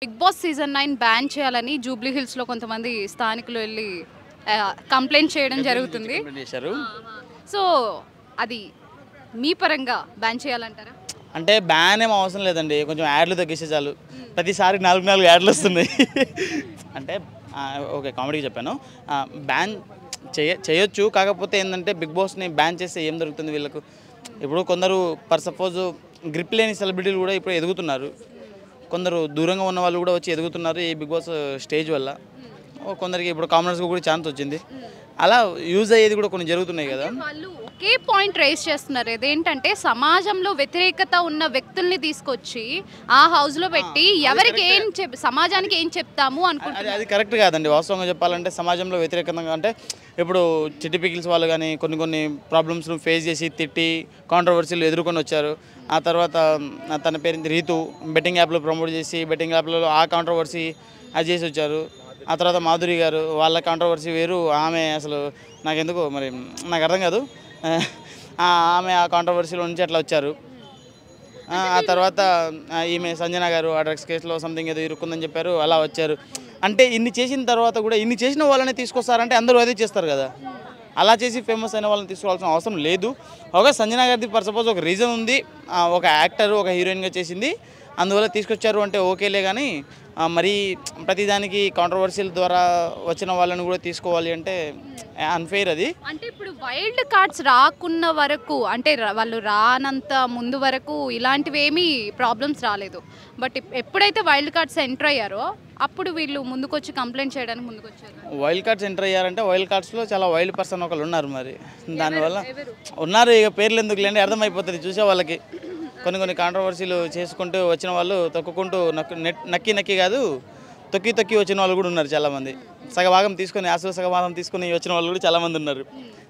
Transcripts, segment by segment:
Big boss season 9 ban చేయాలని Jubilee హిల్స్‌లో కొంతమంది స్థానికులు వెళ్లి కంప్లెయింట్ చేయడం జరుగుతుంది. చేశారు. సో, అది మీ పరంగా బ్యాన్ చేయాలంటారా? అంటే బ్యాన్ ఏం అవసరం లేదండి. కొంచెం యాడ్లు తగ్గిస్తే చాలు. ప్రతిసారి 4 యాడ్లు వస్తున్నాయి. అంటే ఓకే, కామెడీకి చెప్పాను. బ్యాన్ చేయొచ్చు. కాకపోతే ఏంటంటే బిగ్ బాస్ని బ్యాన్ చేస్తే ఏం దొరుకుతుంది వీళ్ళకు? ఇప్పుడు కొందరు సపోజ్ గ్రిప్ లేని సెలబ్రిటీలు కూడా ఇప్పుడు ఎదుగుతున్నారు. కొందరు దూరంగా ఉన్న వాళ్ళు కూడా వచ్చి ఎదుగుతున్నారు ఈ బిగ్ బాస్ స్టేజ్ వల్ల. కొందరికి ఇప్పుడు కామనర్స్కి కూడా ఛాన్స్ వచ్చింది. అలా యూజ్ అయ్యేది కూడా కొన్ని జరుగుతున్నాయి కదా. వాళ్ళు ఒకే పాయింట్ రైజ్ చేస్తున్నారు. అదేంటంటే సమాజంలో వ్యతిరేకత ఉన్న వ్యక్తుల్ని తీసుకొచ్చి ఆ హౌస్లో పెట్టి ఎవరికి సమాజానికి ఏం చెప్తాము అనుకుంటున్నారు. అది కరెక్ట్ కాదండి. వాస్తవంగా చెప్పాలంటే సమాజంలో వ్యతిరేకంగా అంటే ఇప్పుడు చిట్టి పికిల్స్ వాళ్ళు కానీ కొన్ని ప్రాబ్లమ్స్ను ఫేస్ చేసి తిట్టి కాంట్రవర్సీలు ఎదుర్కొని వచ్చారు. ఆ తర్వాత తన పేరు రీతు బెట్టింగ్ యాప్లో ప్రమోట్ చేసి బెట్టింగ్ యాప్లలో ఆ కాంట్రవర్సీ అది చేసి వచ్చారు. ఆ తర్వాత మాధురి గారు వాళ్ళ కాంట్రవర్సీ వేరు. ఆమె అసలు నాకెందుకు మరి నాకు అర్థం కాదు. ఆమె ఆ కాంట్రవర్సీలో నుంచి అట్లా వచ్చారు. ఆ తర్వాత ఈమె సంజన గారు ఆ డ్రగ్స్ కేసులో సంథింగ్ ఏదో ఇరుక్కుందని చెప్పారు, అలా వచ్చారు. అంటే ఇన్ని చేసిన తర్వాత కూడా ఇన్ని చేసిన వాళ్ళని తీసుకొస్తారంటే అందరూ అదే చేస్తారు కదా. అలా చేసి ఫేమస్ అయిన వాళ్ళని తీసుకోవాల్సిన అవసరం లేదు. ఒక సంజన గారిది సపోజ్ ఒక రీజన్ ఉంది, ఒక యాక్టర్ ఒక హీరోయిన్గా చేసింది, అందువల్ల తీసుకొచ్చారు అంటే ఓకేలే. కానీ మరీ ప్రతిదానికి కాంట్రవర్సీల ద్వారా వచ్చిన వాళ్ళని కూడా తీసుకోవాలి అంటే అన్ఫెయిర్ అది. అంటే ఇప్పుడు వైల్డ్ కార్డ్స్ రాకున్న వరకు, అంటే వాళ్ళు రానంత ముందు వరకు ఇలాంటివి ఏమీ ప్రాబ్లమ్స్ రాలేదు. బట్ ఎప్పుడైతే వైల్డ్ కార్డ్స్ ఎంటర్ అయ్యారో అప్పుడు వీళ్ళు ముందుకొచ్చి కంప్లైంట్ చేయడానికి ముందుకొచ్చారు. వైల్డ్ కార్డ్స్ ఎంటర్ అయ్యారంటే వైల్డ్ కార్డ్స్లో చాలా వైల్డ్ పర్సన్ ఒకళ్ళు ఉన్నారు. మరి దానివల్ల ఉన్నారు. ఇక పేర్లు ఎందుకు లేండి, అర్థమైపోతుంది చూసే వాళ్ళకి. కొన్ని కాంట్రవర్సీలు చేసుకుంటూ వచ్చిన వాళ్ళు తొక్కుకుంటూ నక్కి కాదు తొక్కి వచ్చిన వాళ్ళు కూడా ఉన్నారు చాలామంది. సగభాగం తీసుకొని సగభాగం తీసుకుని వచ్చిన వాళ్ళు కూడా చాలామంది ఉన్నారు.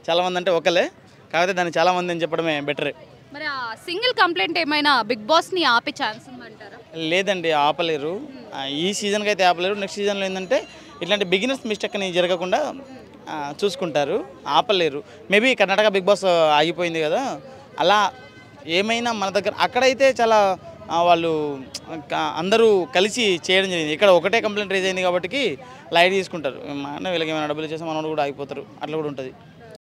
చాలామంది అంటే ఒకలే, కాకపోతే దాన్ని చాలామంది అని చెప్పడమే బెటరే. మరి ఆ సింగిల్ కంప్లైంట్ ఏమైనా బిగ్ బాస్ని ఆపే ఛాన్స్ ఉందంటారా? లేదండి, ఆపలేరు. ఈ సీజన్కి అయితే ఆపలేరు. నెక్స్ట్ సీజన్లో ఏంటంటే ఇట్లాంటి బిగినర్స్ మిస్టేక్ని జరగకుండా చూసుకుంటారు, ఆపలేరు. మేబీ కర్ణాటక బిగ్ బాస్ ఆగిపోయింది కదా, అలా ఏమైనా మన దగ్గర అక్కడైతే చాలా వాళ్ళు అందరూ కలిసి చేయడం జరిగింది. ఇక్కడ ఒకటే కంప్లైంట్ రేజ్ అయింది కాబట్టి లైట్ తీసుకుంటారు. వీళ్ళకి ఏమైనా డబ్బులు ఇచ్చేస్తే మనోడు కూడా ఆగిపోతారు, అట్లా కూడా ఉంటుంది.